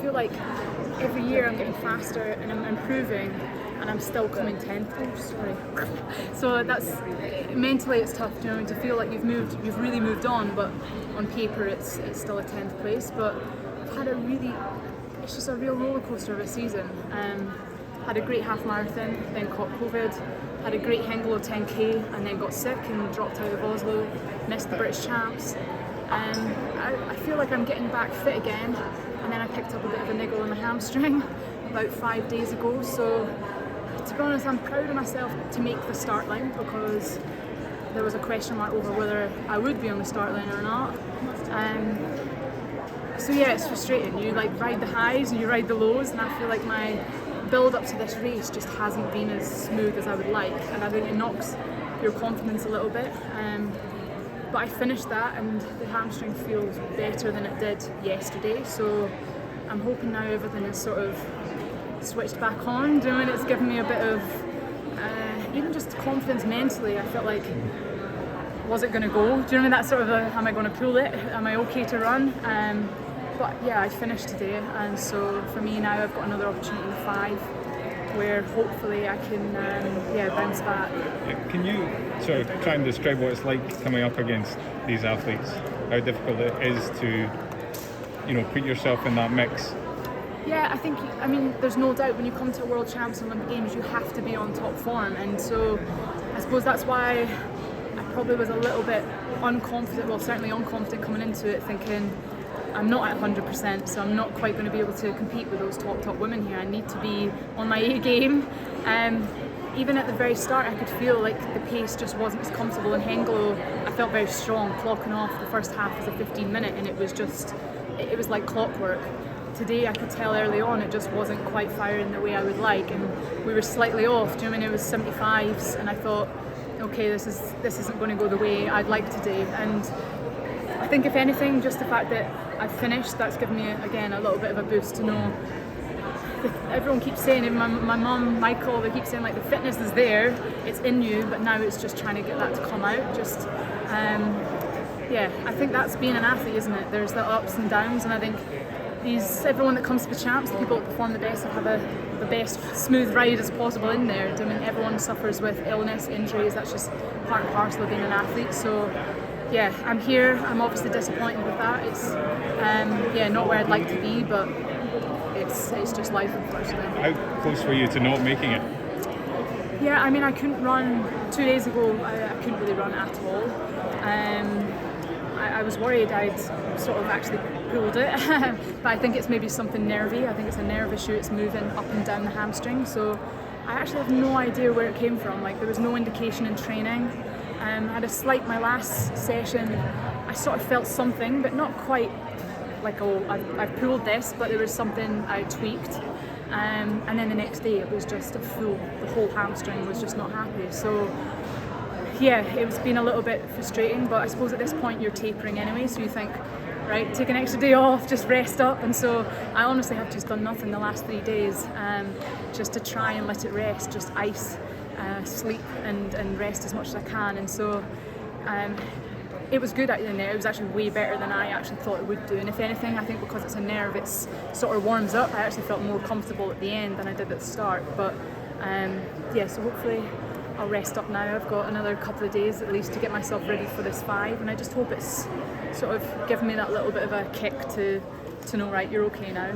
feel like every year I'm getting faster and I'm improving, and I'm still coming 10th. Oh, sorry. So that's mentally it's tough, you know, to feel like you've really moved on, but on paper it's still a 10th place. But I've had it's just a real roller coaster of a season. Had a great half marathon, then caught COVID. Had a great Hengelo 10k, and then got sick and dropped out of Oslo. Missed the British Champs. I feel like I'm getting back fit again, and then I picked up a bit of a niggle in my hamstring about 5 days ago. So to be honest, I'm proud of myself to make the start line, because there was a question mark over whether I would be on the start line or not. So yeah, it's frustrating. You like ride the highs and you ride the lows, and I feel like my build up to this race just hasn't been as smooth as I would like, and I think it knocks your confidence a little bit. But I finished that, and the hamstring feels better than it did yesterday, so I'm hoping now everything is sort of switched back on. Doing it's given me a bit of even just confidence mentally. I felt like, was it going to go? Do you know that sort of am I going to pull it? Am I okay to run? But yeah, I finished today, and so for me now I've got another opportunity in the 5 where hopefully I can bounce back. Can you sort of try and describe what it's like coming up against these athletes? How difficult it is to, put yourself in that mix? Yeah, I mean, there's no doubt when you come to a World Champs and Olympic Games, you have to be on top form, and so I suppose that's why I probably was a little bit certainly unconfident coming into it, thinking I'm not at 100%, so I'm not quite going to be able to compete with those top women here. I need to be on my A game. Even at the very start, I could feel like the pace just wasn't as comfortable. In Hengelo, I felt very strong, clocking off the first half as a 15-minute, and it was like clockwork. Today, I could tell early on it just wasn't quite firing the way I would like, and we were slightly off. Do you know what I mean? It was 75s, and I thought, okay, this isn't going to go the way I'd like today. And I think if anything, just the fact that I've finished, that's given me again a little bit of a boost to know. Everyone keeps saying, even my mum, Michael, they keep saying like the fitness is there, it's in you, but now it's just trying to get that to come out. I think that's being an athlete, isn't it? There's the ups and downs, and I think everyone that comes to the champs, the people that perform the best, have the best smooth ride as possible in there. I mean, everyone suffers with illness, injuries. That's just part and parcel of being an athlete. So yeah, I'm here. I'm obviously disappointed with that. It's not where I'd like to be, but it's just life, unfortunately. How close were you to not making it? Yeah, I mean, I couldn't run 2 days ago. I couldn't really run at all. I was worried I'd sort of actually pulled it, but I think it's maybe something nervy. I think it's a nerve issue. It's moving up and down the hamstring. So I actually have no idea where it came from. Like, there was no indication in training. I had my last session, I sort of felt something, but not quite like, I've pulled this, but there was something I tweaked. And then the next day it was just the whole hamstring was just not happy. So yeah, it's been a little bit frustrating, but I suppose at this point you're tapering anyway, so you think, right, take an extra day off, just rest up. And so I honestly have just done nothing the last 3 days, just to try and let it rest, just ice, sleep and rest as much as I can. And so it was good in there. It was actually way better than I actually thought it would do. And if anything, I think because it's a nerve, it sort of warms up. I actually felt more comfortable at the end than I did at the start. But so hopefully I'll rest up now. I've got another couple of days at least to get myself ready for this 5, and I just hope it's sort of given me that little bit of a kick to know, right, you're okay now.